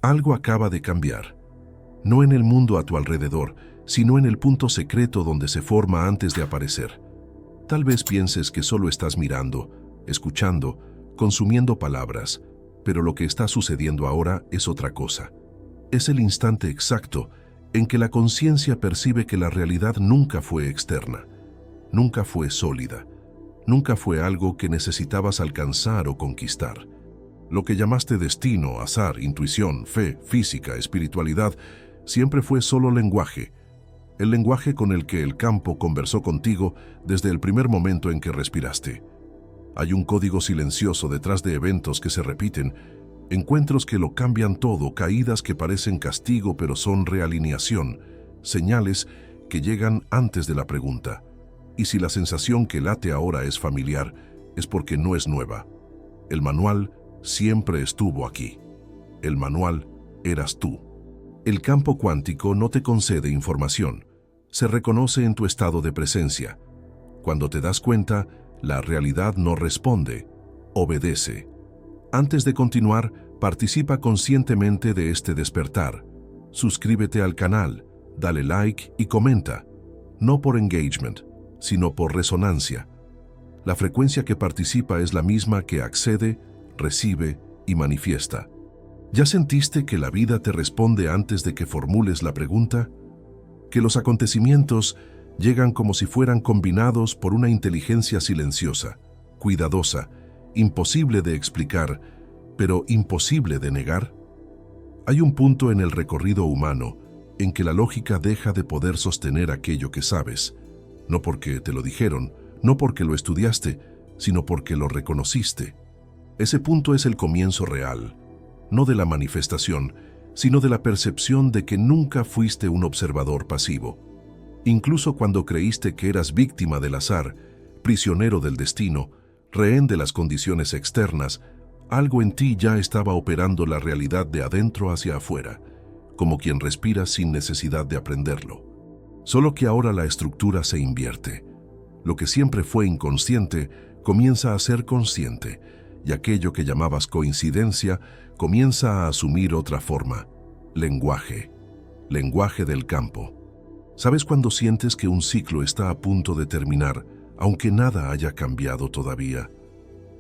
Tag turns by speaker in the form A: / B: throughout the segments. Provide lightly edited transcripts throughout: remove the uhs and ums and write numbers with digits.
A: Algo acaba de cambiar. No en el mundo a tu alrededor, sino en el punto secreto donde se forma antes de aparecer. Tal vez pienses que solo estás mirando, escuchando, consumiendo palabras, pero lo que está sucediendo ahora es otra cosa. Es el instante exacto en que la conciencia percibe que la realidad nunca fue externa, nunca fue sólida, nunca fue algo que necesitabas alcanzar o conquistar. Lo que llamaste destino, azar, intuición, fe, física, espiritualidad, siempre fue solo lenguaje. El lenguaje con el que el campo conversó contigo desde el primer momento en que respiraste. Hay un código silencioso detrás de eventos que se repiten, encuentros que lo cambian todo, caídas que parecen castigo pero son realineación, señales que llegan antes de la pregunta. Y si la sensación que late ahora es familiar, es porque no es nueva. El manual siempre estuvo aquí. El manual eras tú. El campo cuántico no te concede información, se reconoce en tu estado de presencia. Cuando te das cuenta, la realidad no responde, obedece. Antes de continuar, participa conscientemente de este despertar. Suscríbete al canal, dale like y comenta, no por engagement, sino por resonancia. La frecuencia que participa es la misma que accede, recibe y manifiesta. ¿Ya sentiste que la vida te responde antes de que formules la pregunta? Que los acontecimientos llegan como si fueran combinados por una inteligencia silenciosa, cuidadosa, imposible de explicar, pero imposible de negar. Hay un punto en el recorrido humano en que la lógica deja de poder sostener aquello que sabes, no porque te lo dijeron, no porque lo estudiaste, sino porque lo reconociste. Ese punto es el comienzo real, no de la manifestación, sino de la percepción de que nunca fuiste un observador pasivo. Incluso cuando creíste que eras víctima del azar, prisionero del destino, rehén de las condiciones externas, algo en ti ya estaba operando la realidad de adentro hacia afuera, como quien respira sin necesidad de aprenderlo. Solo que ahora la estructura se invierte. Lo que siempre fue inconsciente comienza a ser consciente, y aquello que llamabas coincidencia comienza a asumir otra forma: lenguaje, lenguaje del campo. ¿Sabes cuando sientes que un ciclo está a punto de terminar, aunque nada haya cambiado todavía?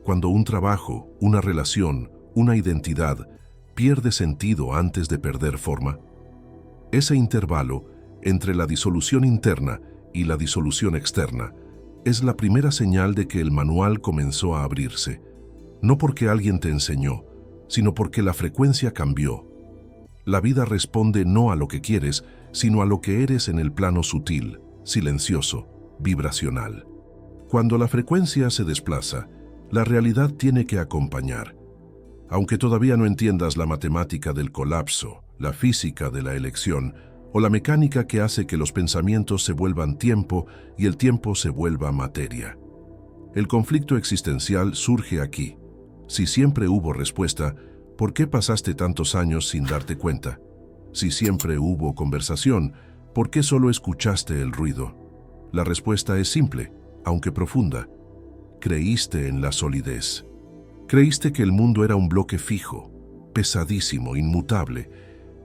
A: Cuando un trabajo, una relación, una identidad pierde sentido antes de perder forma. Ese intervalo entre la disolución interna y la disolución externa es la primera señal de que el manual comenzó a abrirse. No porque alguien te enseñó, sino porque la frecuencia cambió. La vida responde no a lo que quieres, sino a lo que eres en el plano sutil, silencioso, vibracional. Cuando la frecuencia se desplaza, la realidad tiene que acompañar. Aunque todavía no entiendas la matemática del colapso, la física de la elección, o la mecánica que hace que los pensamientos se vuelvan tiempo y el tiempo se vuelva materia. El conflicto existencial surge aquí. Si siempre hubo respuesta, ¿por qué pasaste tantos años sin darte cuenta? Si siempre hubo conversación, ¿por qué solo escuchaste el ruido? La respuesta es simple, aunque profunda. Creíste en la solidez. Creíste que el mundo era un bloque fijo, pesadísimo, inmutable,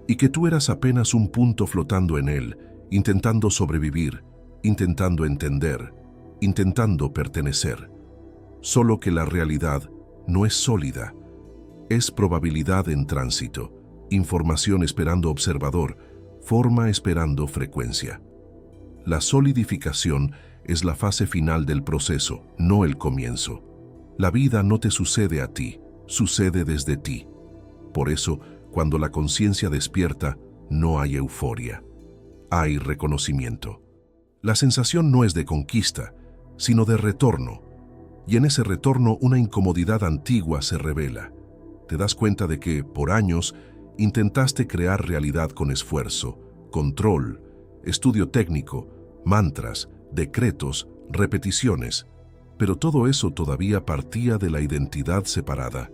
A: y que tú eras apenas un punto flotando en él, intentando sobrevivir, intentando entender, intentando pertenecer. Solo que la realidad no es sólida, es probabilidad en tránsito, información esperando observador, forma esperando frecuencia. La solidificación es la fase final del proceso, no el comienzo. La vida no te sucede a ti, sucede desde ti. Por eso, cuando la conciencia despierta, no hay euforia, hay reconocimiento. La sensación no es de conquista, sino de retorno. Y en ese retorno una incomodidad antigua se revela. Te das cuenta de que, por años, intentaste crear realidad con esfuerzo, control, estudio técnico, mantras, decretos, repeticiones, pero todo eso todavía partía de la identidad separada.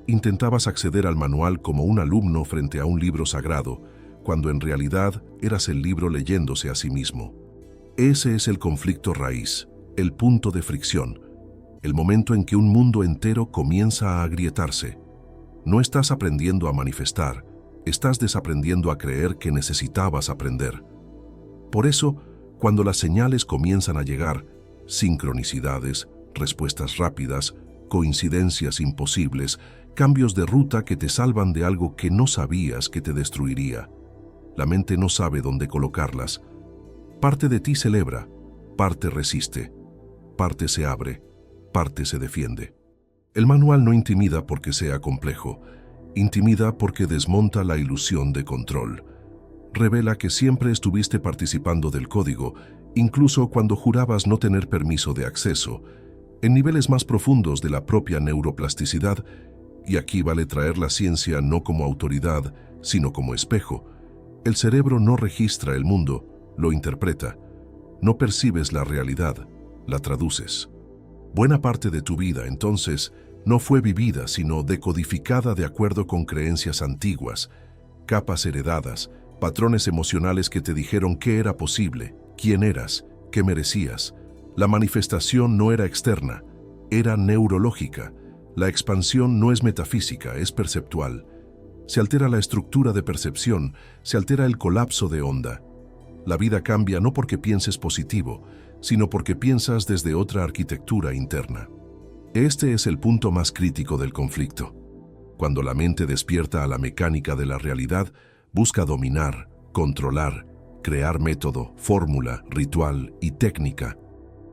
A: Intentabas acceder al manual como un alumno frente a un libro sagrado, cuando en realidad eras el libro leyéndose a sí mismo. Ese es el conflicto raíz, el punto de fricción, el momento en que un mundo entero comienza a agrietarse. No estás aprendiendo a manifestar, Estás desaprendiendo a creer que necesitabas aprender. Por eso, cuando las señales comienzan a llegar, sincronicidades, respuestas rápidas, coincidencias imposibles, cambios de ruta que te salvan de algo que no sabías que te destruiría. La mente no sabe dónde colocarlas. Parte de ti celebra, parte resiste, parte se abre, parte se defiende. El manual no intimida porque sea complejo, intimida porque desmonta la ilusión de control. Revela que siempre estuviste participando del código, incluso cuando jurabas no tener permiso de acceso, en niveles más profundos de la propia neuroplasticidad, y aquí vale traer la ciencia no como autoridad, sino como espejo. El cerebro no registra el mundo, lo interpreta. No percibes la realidad, la traduces. Buena parte de tu vida, entonces, no fue vivida, sino decodificada de acuerdo con creencias antiguas, capas heredadas, patrones emocionales que te dijeron qué era posible, quién eras, qué merecías. La manifestación no era externa, era neurológica. La expansión no es metafísica, es perceptual. Se altera la estructura de percepción, se altera el colapso de onda. La vida cambia no porque pienses positivo, sino porque piensas desde otra arquitectura interna. Este es el punto más crítico del conflicto. Cuando la mente despierta a la mecánica de la realidad, busca dominar, controlar, crear método, fórmula, ritual y técnica.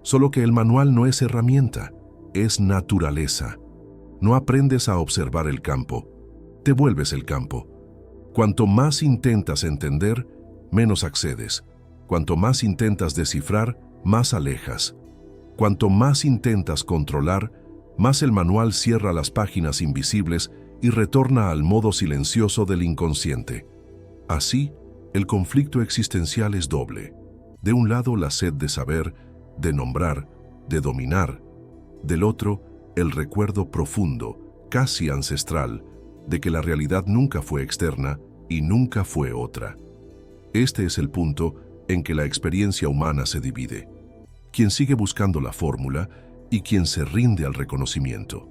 A: Solo que el manual no es herramienta, es naturaleza. No aprendes a observar el campo, te vuelves el campo. Cuanto más intentas entender, menos accedes. Cuanto más intentas descifrar, más alejas. Cuanto más intentas controlar, más el manual cierra las páginas invisibles y retorna al modo silencioso del inconsciente. Así, el conflicto existencial es doble. De un lado, la sed de saber, de nombrar, de dominar. Del otro, el recuerdo profundo, casi ancestral, de que la realidad nunca fue externa y nunca fue otra. Este es el punto en que la experiencia humana se divide. Quien sigue buscando la fórmula y quien se rinde al reconocimiento.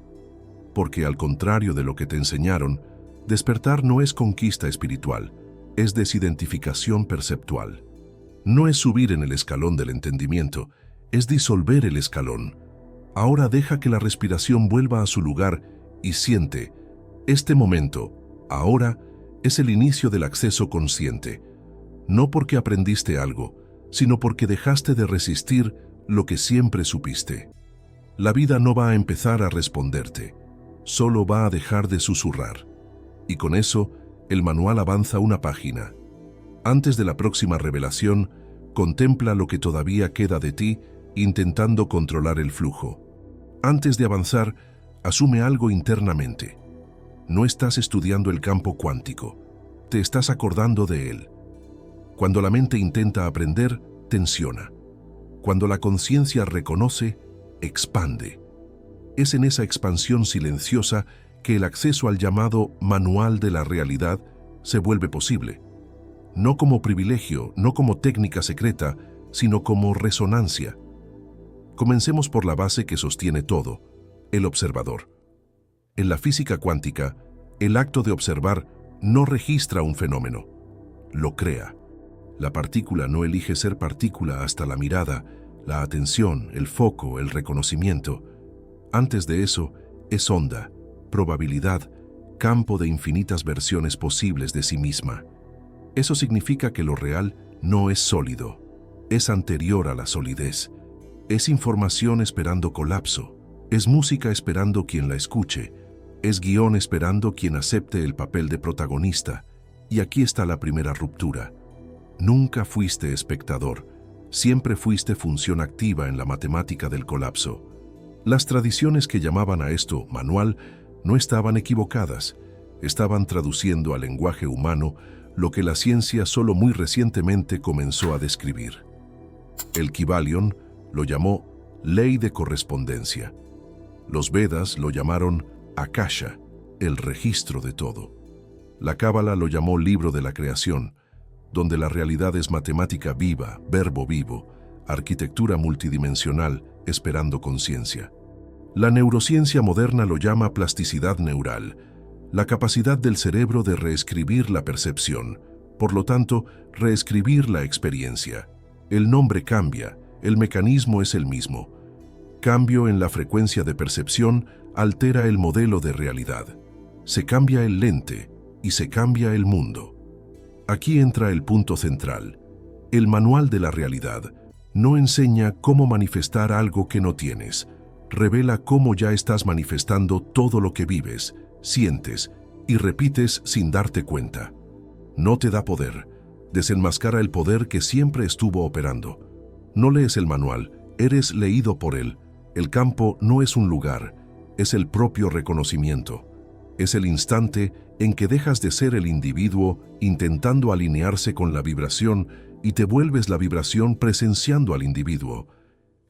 A: Porque al contrario de lo que te enseñaron, despertar no es conquista espiritual, es desidentificación perceptual. No es subir en el escalón del entendimiento, es disolver el escalón. Ahora deja que la respiración vuelva a su lugar y siente. Este momento, ahora, es el inicio del acceso consciente. No porque aprendiste algo, sino porque dejaste de resistir lo que siempre supiste. La vida no va a empezar a responderte, solo va a dejar de susurrar. Y con eso, el manual avanza una página. Antes de la próxima revelación, contempla lo que todavía queda de ti, intentando controlar el flujo. Antes de avanzar, asume algo internamente. No estás estudiando el campo cuántico, te estás acordando de él. Cuando la mente intenta aprender, tensiona. Cuando la conciencia reconoce, expande. Es en esa expansión silenciosa que el acceso al llamado manual de la realidad se vuelve posible. No como privilegio, no como técnica secreta, sino como resonancia. Comencemos por la base que sostiene todo, el observador. En la física cuántica, el acto de observar no registra un fenómeno, lo crea. La partícula no elige ser partícula hasta la mirada, la atención, el foco, el reconocimiento. Antes de eso, es onda, probabilidad, campo de infinitas versiones posibles de sí misma. Eso significa que lo real no es sólido, es anterior a la solidez. Es información esperando colapso, es música esperando quien la escuche, es guión esperando quien acepte el papel de protagonista. Y aquí está la primera ruptura. Nunca fuiste espectador, siempre fuiste función activa en la matemática del colapso. Las tradiciones que llamaban a esto manual no estaban equivocadas, estaban traduciendo al lenguaje humano lo que la ciencia solo muy recientemente comenzó a describir. El Kybalion lo llamó ley de correspondencia. Los Vedas lo llamaron Akasha, el registro de todo. La Cábala lo llamó libro de la creación, donde la realidad es matemática viva, verbo vivo, arquitectura multidimensional, esperando conciencia. La neurociencia moderna lo llama plasticidad neural, la capacidad del cerebro de reescribir la percepción, por lo tanto, reescribir la experiencia. El nombre cambia, el mecanismo es el mismo. Cambio en la frecuencia de percepción altera el modelo de realidad. Se cambia el lente y se cambia el mundo. Aquí entra el punto central. El manual de la realidad no enseña cómo manifestar algo que no tienes. Revela cómo ya estás manifestando todo lo que vives, sientes y repites sin darte cuenta. No te da poder. Desenmascara el poder que siempre estuvo operando. No lees el manual, eres leído por él. El campo no es un lugar, es el propio reconocimiento. Es el instante en que dejas de ser el individuo intentando alinearse con la vibración y te vuelves la vibración presenciando al individuo.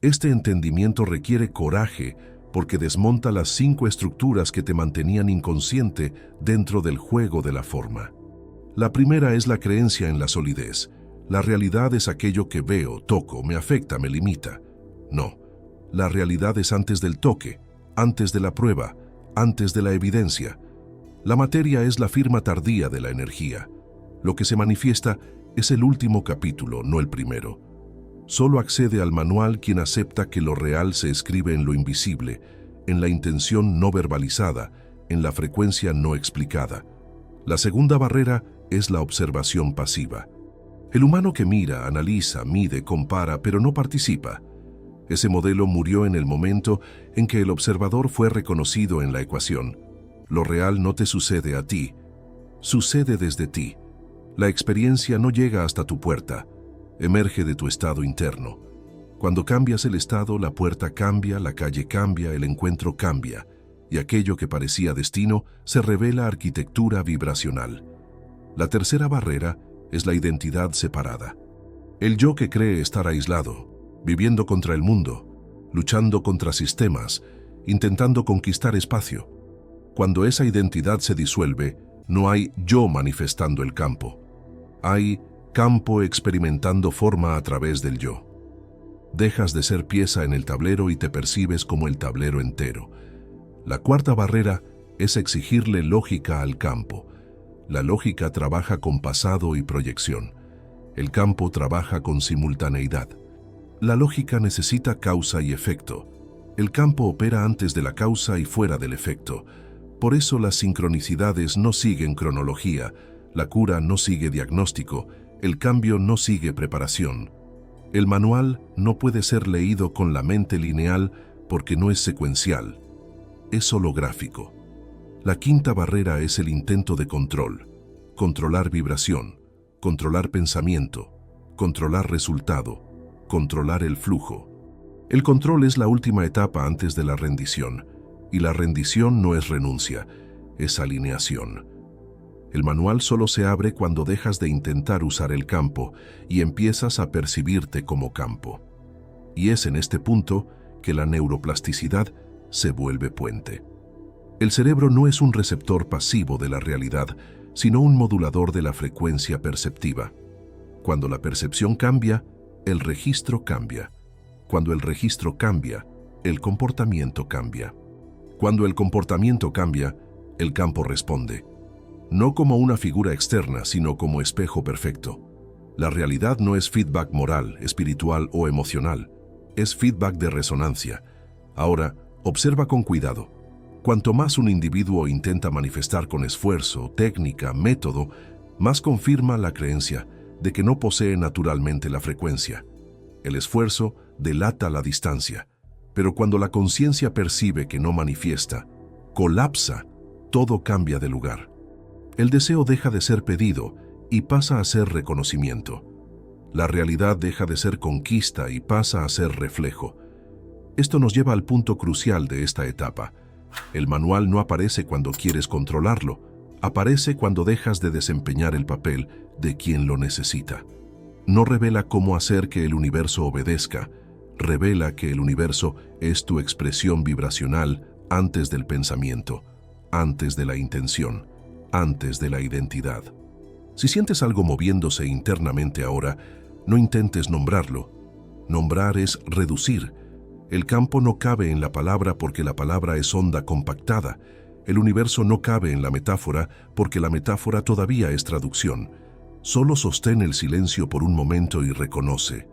A: Este entendimiento requiere coraje porque desmonta las 5 estructuras que te mantenían inconsciente dentro del juego de la forma. La primera es la creencia en la solidez. La realidad es aquello que veo, toco, me afecta, me limita. No, la realidad es antes del toque, antes de la prueba, antes de la evidencia. La materia es la firma tardía de la energía. Lo que se manifiesta es el último capítulo, no el primero. Solo accede al manual quien acepta que lo real se escribe en lo invisible, en la intención no verbalizada, en la frecuencia no explicada. La segunda barrera es la observación pasiva. El humano que mira, analiza, mide, compara, pero no participa. Ese modelo murió en el momento en que el observador fue reconocido en la ecuación. Lo real no te sucede a ti, sucede desde ti. La experiencia no llega hasta tu puerta, emerge de tu estado interno. Cuando cambias el estado, la puerta cambia, la calle cambia, el encuentro cambia, y aquello que parecía destino se revela arquitectura vibracional. La tercera barrera es la identidad separada. El yo que cree estar aislado, viviendo contra el mundo, luchando contra sistemas, intentando conquistar espacio. Cuando esa identidad se disuelve, no hay yo manifestando el campo. Hay campo experimentando forma a través del yo. Dejas de ser pieza en el tablero y te percibes como el tablero entero. La cuarta barrera es exigirle lógica al campo. La lógica trabaja con pasado y proyección. El campo trabaja con simultaneidad. La lógica necesita causa y efecto. El campo opera antes de la causa y fuera del efecto. Por eso las sincronicidades no siguen cronología, la cura no sigue diagnóstico, el cambio no sigue preparación. El manual no puede ser leído con la mente lineal porque no es secuencial, es holográfico. La quinta barrera es el intento de control. Controlar vibración, controlar pensamiento, controlar resultado, controlar el flujo. El control es la última etapa antes de la rendición, y la rendición no es renuncia, es alineación. El manual solo se abre cuando dejas de intentar usar el campo y empiezas a percibirte como campo. Y es en este punto que la neuroplasticidad se vuelve puente. El cerebro no es un receptor pasivo de la realidad, sino un modulador de la frecuencia perceptiva. Cuando la percepción cambia, el registro cambia. Cuando el registro cambia, el comportamiento cambia. Cuando el comportamiento cambia, el campo responde. No como una figura externa, sino como espejo perfecto. La realidad no es feedback moral, espiritual o emocional. Es feedback de resonancia. Ahora, observa con cuidado. Cuanto más un individuo intenta manifestar con esfuerzo, técnica, método, más confirma la creencia de que no posee naturalmente la frecuencia. El esfuerzo delata la distancia, pero cuando la conciencia percibe que no manifiesta, colapsa, todo cambia de lugar. El deseo deja de ser pedido y pasa a ser reconocimiento. La realidad deja de ser conquista y pasa a ser reflejo. Esto nos lleva al punto crucial de esta etapa. El manual no aparece cuando quieres controlarlo, aparece cuando dejas de desempeñar el papel de quien lo necesita. No revela cómo hacer que el universo obedezca, revela que el universo es tu expresión vibracional antes del pensamiento, antes de la intención, antes de la identidad. Si sientes algo moviéndose internamente ahora, no intentes nombrarlo. Nombrar es reducir. El campo no cabe en la palabra porque la palabra es onda compactada. El universo no cabe en la metáfora porque la metáfora todavía es traducción. Solo sostén el silencio por un momento y reconoce.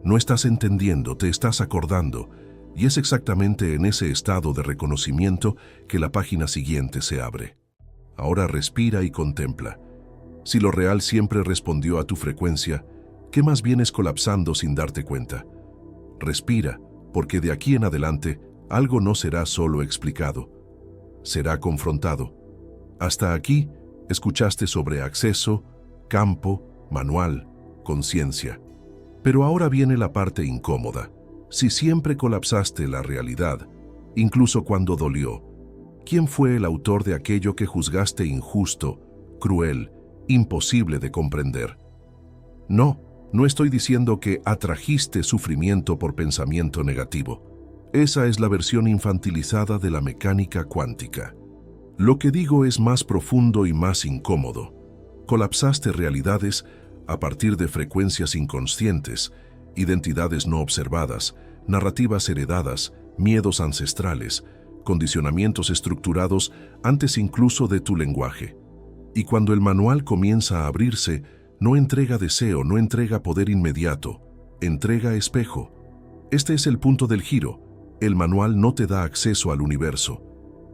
A: No estás entendiendo, te estás acordando, y es exactamente en ese estado de reconocimiento que la página siguiente se abre. Ahora respira y contempla. Si lo real siempre respondió a tu frecuencia, ¿qué más vienes colapsando sin darte cuenta? Respira, porque de aquí en adelante algo no será solo explicado, será confrontado. Hasta aquí escuchaste sobre acceso, campo, manual, conciencia. Pero ahora viene la parte incómoda. Si siempre colapsaste la realidad, incluso cuando dolió, ¿quién fue el autor de aquello que juzgaste injusto, cruel, imposible de comprender? No estoy diciendo que atrajiste sufrimiento por pensamiento negativo. Esa es la versión infantilizada de la mecánica cuántica. Lo que digo es más profundo y más incómodo. Colapsaste realidades a partir de frecuencias inconscientes, identidades no observadas, narrativas heredadas, miedos ancestrales, condicionamientos estructurados antes incluso de tu lenguaje. Y cuando el manual comienza a abrirse, no entrega deseo, no entrega poder inmediato, entrega espejo. Este es el punto del giro. El manual no te da acceso al universo.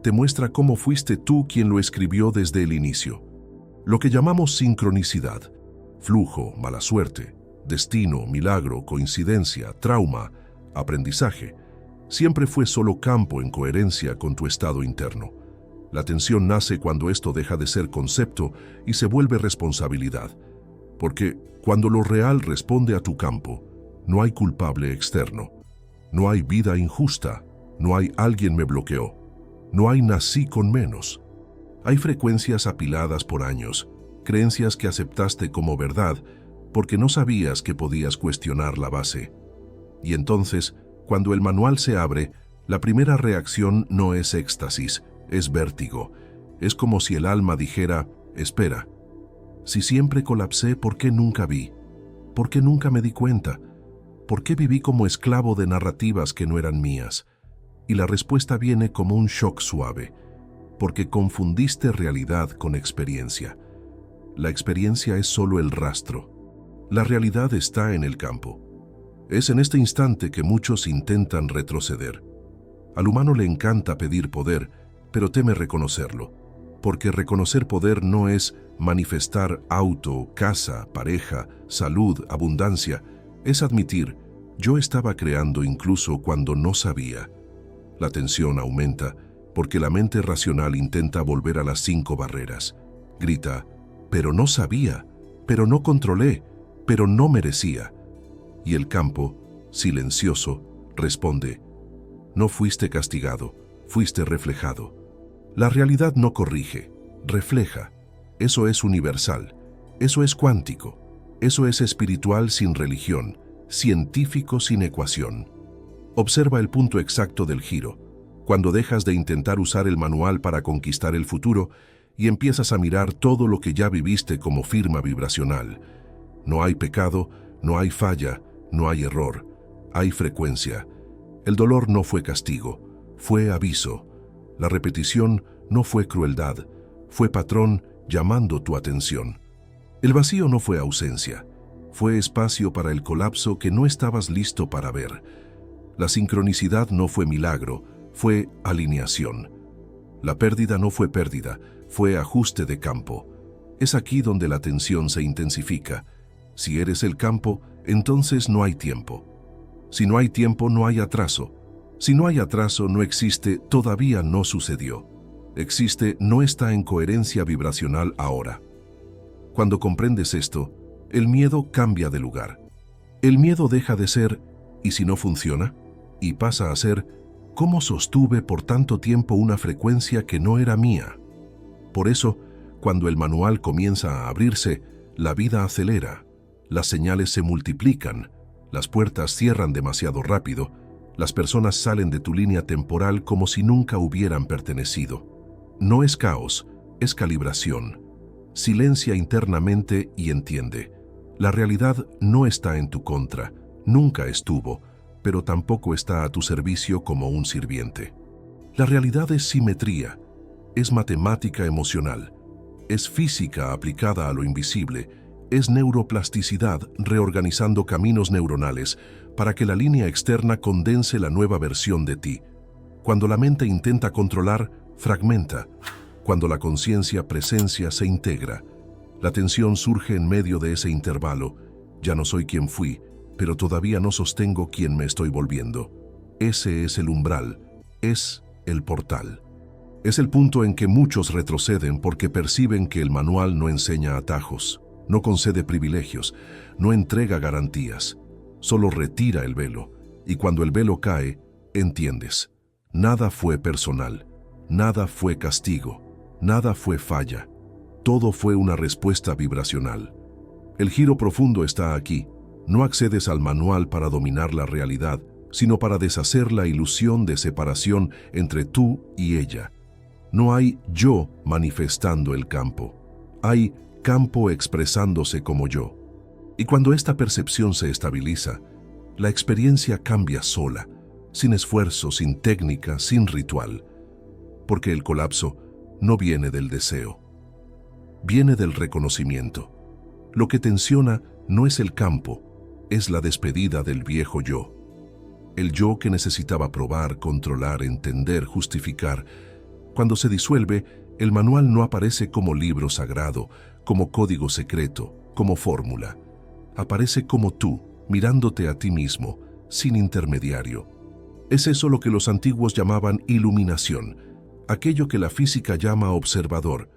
A: Te muestra cómo fuiste tú quien lo escribió desde el inicio. Lo que llamamos sincronicidad, flujo, mala suerte, destino, milagro, coincidencia, trauma, aprendizaje, siempre fue solo campo en coherencia con tu estado interno. La tensión nace cuando esto deja de ser concepto y se vuelve responsabilidad. Porque cuando lo real responde a tu campo, no hay culpable externo, no hay vida injusta, no hay alguien me bloqueó, no hay nací con menos. Hay frecuencias apiladas por años, creencias que aceptaste como verdad porque no sabías que podías cuestionar la base. Y entonces, cuando el manual se abre, la primera reacción no es éxtasis, es vértigo. Es como si el alma dijera, espera, si siempre colapsé, ¿por qué nunca vi? ¿Por qué nunca me di cuenta? ¿Por qué viví como esclavo de narrativas que no eran mías? Y la respuesta viene como un shock suave, porque confundiste realidad con experiencia. La experiencia es solo el rastro. La realidad está en el campo. Es en este instante que muchos intentan retroceder. Al humano le encanta pedir poder, pero teme reconocerlo, porque reconocer poder no es manifestar auto, casa, pareja, salud, abundancia, es admitir, yo estaba creando incluso cuando no sabía. La tensión aumenta porque la mente racional intenta volver a las 5 barreras. Grita, pero no sabía, pero no controlé, pero no merecía. Y el campo, silencioso, responde, no fuiste castigado, fuiste reflejado. La realidad no corrige, refleja. Eso es universal, eso es cuántico, eso es espiritual sin religión, científico sin ecuación. Observa el punto exacto del giro, cuando dejas de intentar usar el manual para conquistar el futuro y empiezas a mirar todo lo que ya viviste como firma vibracional. No hay pecado, no hay falla, no hay error, hay frecuencia. El dolor no fue castigo, fue aviso. La repetición no fue crueldad, fue patrón llamando tu atención. El vacío no fue ausencia, fue espacio para el colapso que no estabas listo para ver. La sincronicidad no fue milagro, fue alineación. La pérdida no fue pérdida, fue ajuste de campo. Es aquí donde la tensión se intensifica. Si eres el campo, entonces no hay tiempo. Si no hay tiempo, no hay atraso. Si no hay atraso, no existe, todavía no sucedió. Existe, no está en coherencia vibracional ahora. Cuando comprendes esto, el miedo cambia de lugar. El miedo deja de ser, ¿y si no funciona? Y pasa a ser, ¿cómo sostuve por tanto tiempo una frecuencia que no era mía? Por eso, cuando el manual comienza a abrirse, la vida acelera, las señales se multiplican, las puertas cierran demasiado rápido, las personas salen de tu línea temporal como si nunca hubieran pertenecido. No es caos, es calibración. Silencia internamente y entiende. La realidad no está en tu contra, nunca estuvo, pero tampoco está a tu servicio como un sirviente. La realidad es simetría. es matemática emocional, es física aplicada a lo invisible, es neuroplasticidad reorganizando caminos neuronales para que la línea externa condense la nueva versión de ti. Cuando la mente intenta controlar, fragmenta. Cuando la conciencia presencia, se integra. La tensión surge en medio de ese intervalo. Ya no soy quien fui, pero todavía no sostengo quién me estoy volviendo. Ese es el umbral, es el portal. Es el punto en que muchos retroceden porque perciben que el manual no enseña atajos, no concede privilegios, no entrega garantías, solo retira el velo. Y cuando el velo cae, entiendes. Nada fue personal, nada fue castigo, nada fue falla. Todo fue una respuesta vibracional. El giro profundo está aquí. No accedes al manual para dominar la realidad, sino para deshacer la ilusión de separación entre tú y ella. No hay yo manifestando el campo. Hay campo expresándose como yo. Y cuando esta percepción se estabiliza, la experiencia cambia sola, sin esfuerzo, sin técnica, sin ritual. Porque el colapso no viene del deseo. Viene del reconocimiento. Lo que tensiona no es el campo, es la despedida del viejo yo. El yo que necesitaba probar, controlar, entender, justificar. Cuando se disuelve, el manual no aparece como libro sagrado, como código secreto, como fórmula. Aparece como tú, mirándote a ti mismo, sin intermediario. Es eso lo que los antiguos llamaban iluminación, aquello que la física llama observador,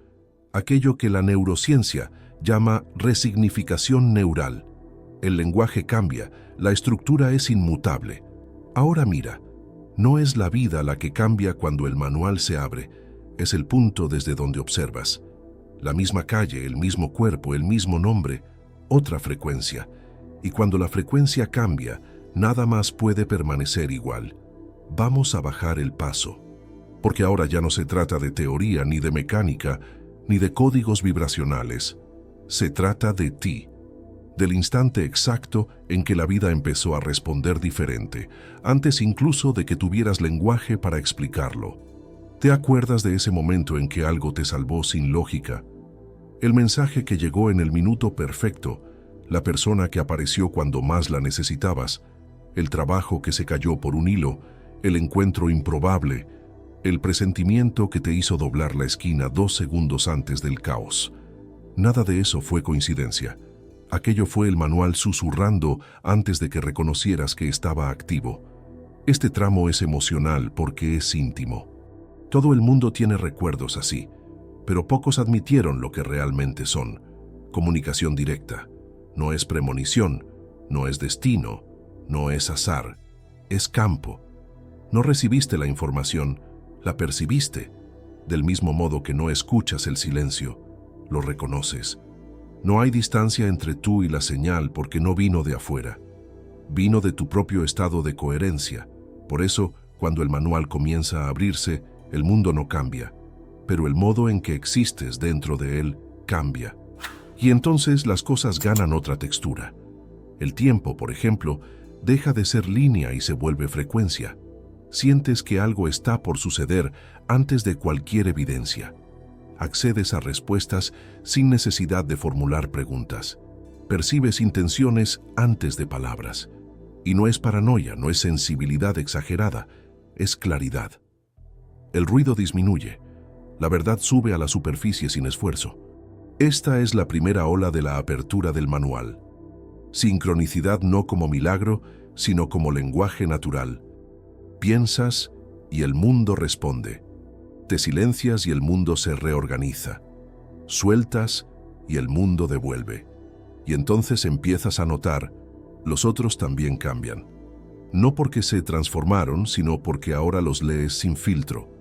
A: aquello que la neurociencia llama resignificación neural. El lenguaje cambia, la estructura es inmutable. Ahora mira, no es la vida la que cambia cuando el manual se abre, es el punto desde donde observas. La misma calle, el mismo cuerpo, el mismo nombre, otra frecuencia. Y cuando la frecuencia cambia, nada más puede permanecer igual. Vamos a bajar el paso. Porque ahora ya no se trata de teoría, ni de mecánica, ni de códigos vibracionales. Se trata de ti. Del instante exacto en que la vida empezó a responder diferente, antes incluso de que tuvieras lenguaje para explicarlo. ¿Te acuerdas de ese momento en que algo te salvó sin lógica? El mensaje que llegó en el minuto perfecto, la persona que apareció cuando más la necesitabas, el trabajo que se cayó por un hilo, el encuentro improbable, el presentimiento que te hizo doblar la esquina 2 segundos antes del caos. Nada de eso fue coincidencia. Aquello fue el manual susurrando antes de que reconocieras que estaba activo. Este tramo es emocional porque es íntimo. Todo el mundo tiene recuerdos así, pero pocos admitieron lo que realmente son. Comunicación directa. No es premonición, no es destino, no es azar, es campo. No recibiste la información, la percibiste. Del mismo modo que no escuchas el silencio, lo reconoces. No hay distancia entre tú y la señal porque no vino de afuera. Vino de tu propio estado de coherencia. Por eso, cuando el manual comienza a abrirse, el mundo no cambia, pero el modo en que existes dentro de él cambia. Y entonces las cosas ganan otra textura. El tiempo, por ejemplo, deja de ser línea y se vuelve frecuencia. Sientes que algo está por suceder antes de cualquier evidencia. Accedes a respuestas sin necesidad de formular preguntas. Percibes intenciones antes de palabras. Y no es paranoia, no es sensibilidad exagerada, es claridad. El ruido disminuye. La verdad sube a la superficie sin esfuerzo. Esta es la primera ola de la apertura del manual. Sincronicidad no como milagro, sino como lenguaje natural. Piensas y el mundo responde. Te silencias y el mundo se reorganiza. Sueltas y el mundo devuelve. Y entonces empiezas a notar, los otros también cambian. No porque se transformaron, sino porque ahora los lees sin filtro.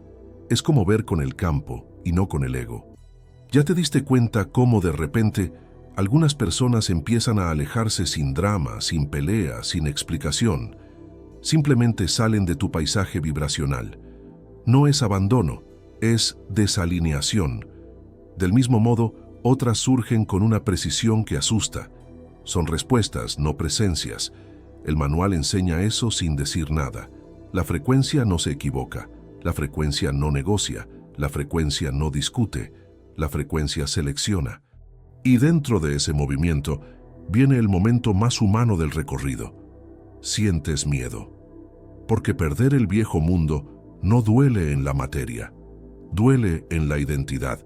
A: Es como ver con el campo y no con el ego. ¿Ya te diste cuenta cómo de repente algunas personas empiezan a alejarse sin drama, sin pelea, sin explicación? Simplemente salen de tu paisaje vibracional. No es abandono, es desalineación. Del mismo modo, otras surgen con una precisión que asusta. Son respuestas, no presencias. El manual enseña eso sin decir nada. La frecuencia no se equivoca, la frecuencia no negocia, La frecuencia no discute, la frecuencia selecciona. Y dentro de ese movimiento viene el momento más humano del recorrido. Sientes miedo. Porque perder el viejo mundo no duele en la materia, duele en la identidad.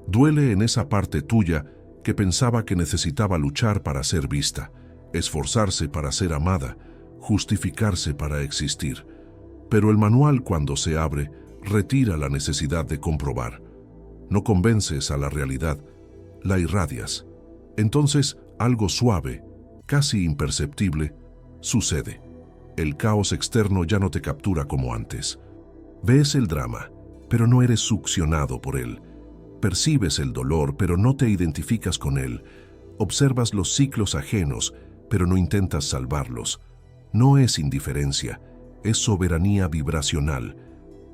A: Duele en esa parte tuya que pensaba que necesitaba luchar para ser vista, esforzarse para ser amada, justificarse para existir. Pero el manual, cuando se abre, retira la necesidad de comprobar. No convences a la realidad, la irradias. Entonces, algo suave, casi imperceptible, sucede. El caos externo ya no te captura como antes. Ves el drama, pero no eres succionado por él. Percibes el dolor, pero no te identificas con él. Observas los ciclos ajenos, pero no intentas salvarlos. No es indiferencia, es soberanía vibracional.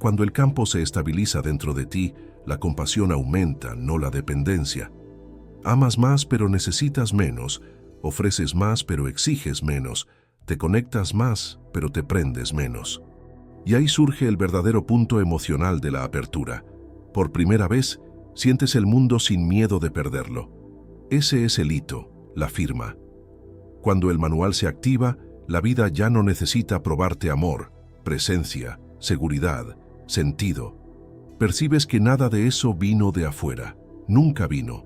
A: Cuando el campo se estabiliza dentro de ti, la compasión aumenta, no la dependencia. Amas más, pero necesitas menos. Ofreces más, pero exiges menos. Te conectas más, pero te prendes menos. Y ahí surge el verdadero punto emocional de la apertura. Por primera vez, sientes el mundo sin miedo de perderlo. Ese es el hito, la firma. Cuando el manual se activa, la vida ya no necesita probarte amor, presencia, seguridad, sentido. Percibes que nada de eso vino de afuera, nunca vino.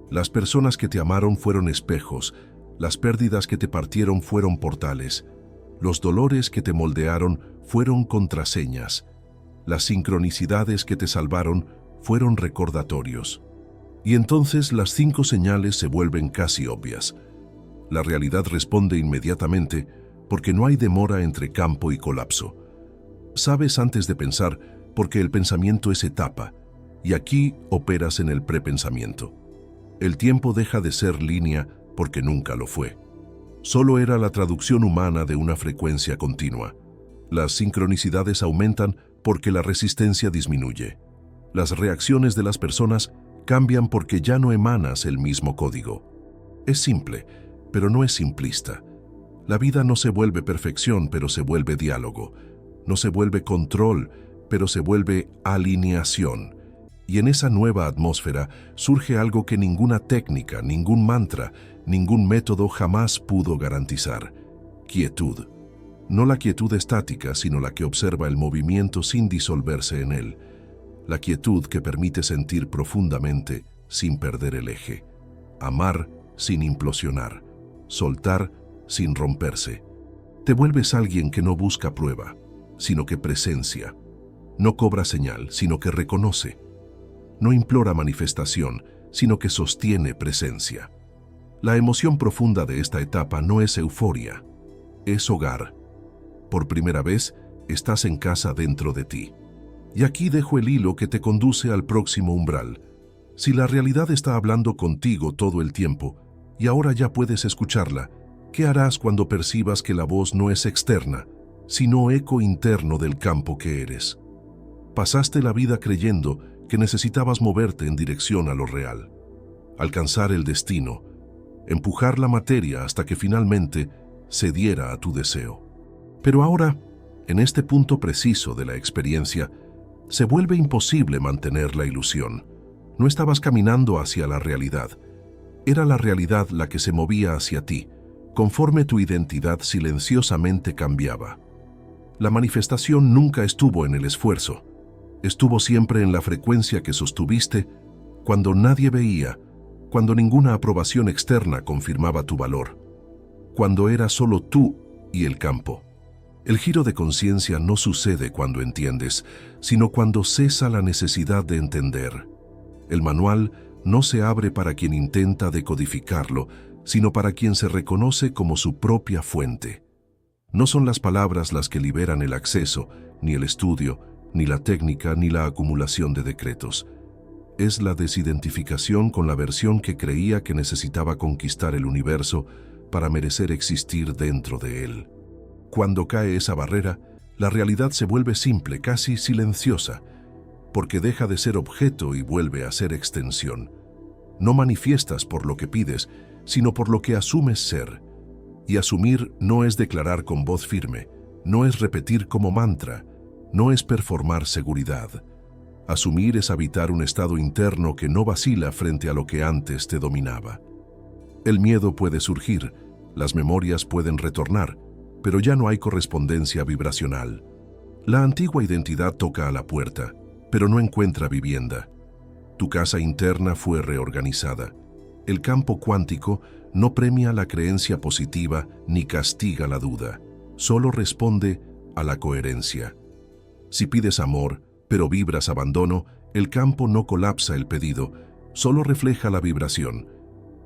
A: Las personas que te amaron fueron espejos, las pérdidas que te partieron fueron portales, los dolores que te moldearon fueron contraseñas, las sincronicidades que te salvaron fueron recordatorios. Y entonces las 5 señales se vuelven casi obvias. La realidad responde inmediatamente porque no hay demora entre campo y colapso. Sabes antes de pensar porque el pensamiento es etapa, y aquí operas en el prepensamiento. El tiempo deja de ser línea porque nunca lo fue. Solo era la traducción humana de una frecuencia continua. Las sincronicidades aumentan porque la resistencia disminuye. Las reacciones de las personas cambian porque ya no emanas el mismo código. Es simple, pero no es simplista. La vida no se vuelve perfección, pero se vuelve diálogo. No se vuelve control, pero se vuelve alineación. Y en esa nueva atmósfera surge algo que ninguna técnica, ningún mantra, ningún método jamás pudo garantizar: quietud. No la quietud estática, sino la que observa el movimiento sin disolverse en él. La quietud que permite sentir profundamente sin perder el eje. Amar sin implosionar. Soltar sin romperse. Te vuelves alguien que no busca prueba, sino que presencia. No cobra señal, sino que reconoce. No implora manifestación, sino que sostiene presencia. La emoción profunda de esta etapa no es euforia, es hogar. Por primera vez, estás en casa dentro de ti. Y aquí dejo el hilo que te conduce al próximo umbral. Si la realidad está hablando contigo todo el tiempo, y ahora ya puedes escucharla, ¿qué harás cuando percibas que la voz no es externa, sino eco interno del campo que eres? Pasaste la vida creyendo que necesitabas moverte en dirección a lo real, alcanzar el destino, empujar la materia hasta que finalmente cediera a tu deseo. Pero ahora, en este punto preciso de la experiencia, se vuelve imposible mantener la ilusión. No estabas caminando hacia la realidad. Era la realidad la que se movía hacia ti, conforme tu identidad silenciosamente cambiaba. La manifestación nunca estuvo en el esfuerzo. Estuvo siempre en la frecuencia que sostuviste cuando nadie veía, cuando ninguna aprobación externa confirmaba tu valor, cuando era solo tú y el campo. El giro de conciencia no sucede cuando entiendes, sino cuando cesa la necesidad de entender. El manual no se abre para quien intenta decodificarlo, sino para quien se reconoce como su propia fuente. No son las palabras las que liberan el acceso, ni el estudio, ni la técnica, ni la acumulación de decretos. Es la desidentificación con la versión que creía que necesitaba conquistar el universo para merecer existir dentro de él. Cuando cae esa barrera, la realidad se vuelve simple, casi silenciosa, porque deja de ser objeto y vuelve a ser extensión. No manifiestas por lo que pides, sino por lo que asumes ser. Y asumir no es declarar con voz firme, no es repetir como mantra, no es performar seguridad. Asumir es habitar un estado interno que no vacila frente a lo que antes te dominaba. El miedo puede surgir, las memorias pueden retornar, pero ya no hay correspondencia vibracional. La antigua identidad toca a la puerta, pero no encuentra vivienda. Tu casa interna fue reorganizada. El campo cuántico no premia la creencia positiva ni castiga la duda, solo responde a la coherencia. Si pides amor, pero vibras abandono, el campo no colapsa el pedido, solo refleja la vibración.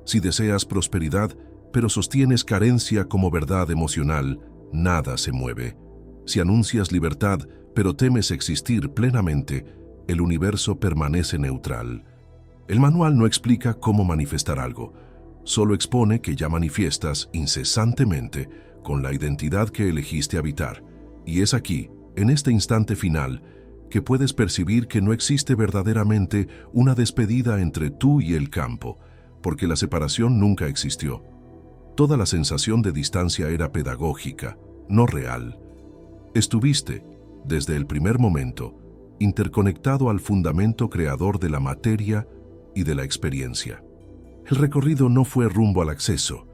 A: Si deseas prosperidad, pero sostienes carencia como verdad emocional, nada se mueve. Si anuncias libertad, pero temes existir plenamente, el universo permanece neutral. El manual no explica cómo manifestar algo, solo expone que ya manifiestas incesantemente con la identidad que elegiste habitar. Y es aquí, en este instante final, que puedes percibir que no existe verdaderamente una despedida entre tú y el campo, porque la separación nunca existió. Toda la sensación de distancia era pedagógica, no real. Estuviste, desde el primer momento, interconectado al fundamento creador de la materia y de la experiencia. El recorrido no fue rumbo al acceso,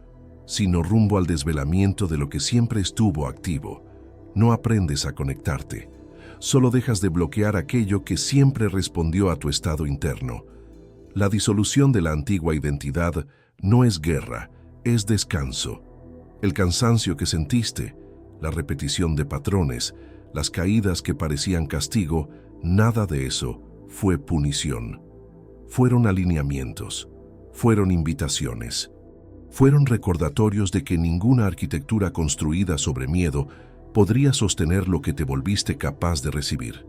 A: sino rumbo al desvelamiento de lo que siempre estuvo activo. No aprendes a conectarte, solo dejas de bloquear aquello que siempre respondió a tu estado interno. La disolución de la antigua identidad no es guerra, es descanso. El cansancio que sentiste, la repetición de patrones, las caídas que parecían castigo, nada de eso fue punición. Fueron alineamientos, fueron invitaciones, fueron recordatorios de que ninguna arquitectura construida sobre miedo podría sostener lo que te volviste capaz de recibir.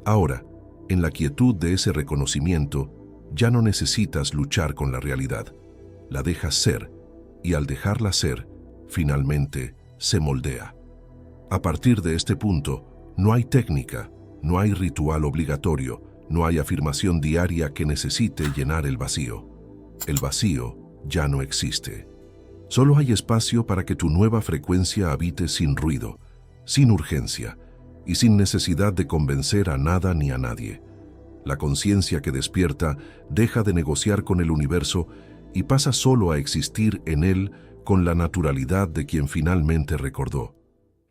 A: Ahora, en la quietud de ese reconocimiento, ya no necesitas luchar con la realidad. La dejas ser, y al dejarla ser, finalmente se moldea. A partir de este punto, no hay técnica, no hay ritual obligatorio, no hay afirmación diaria que necesite llenar el vacío. El vacío ya no existe. Solo hay espacio para que tu nueva frecuencia habite sin ruido, sin urgencia y sin necesidad de convencer a nada ni a nadie. La conciencia que despierta deja de negociar con el universo y pasa solo a existir en él con la naturalidad de quien finalmente recordó.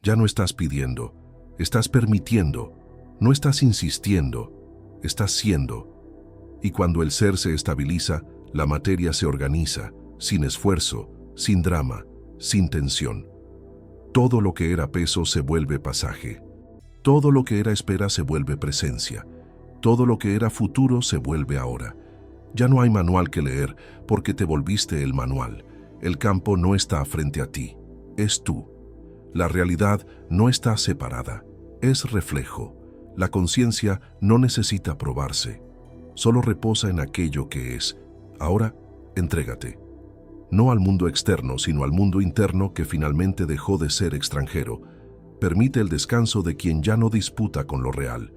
A: Ya no estás pidiendo, estás permitiendo, no estás insistiendo, estás siendo. Y cuando el ser se estabiliza, la materia se organiza, sin esfuerzo, sin drama, sin tensión. Todo lo que era peso se vuelve pasaje. Todo lo que era espera se vuelve presencia. Todo lo que era futuro se vuelve ahora. Ya no hay manual que leer porque te volviste el manual. El campo no está frente a ti, es tú. La realidad no está separada, es reflejo. La conciencia no necesita probarse, solo reposa en aquello que es. Ahora, entrégate. No al mundo externo, sino al mundo interno que finalmente dejó de ser extranjero. Permite el descanso de quien ya no disputa con lo real.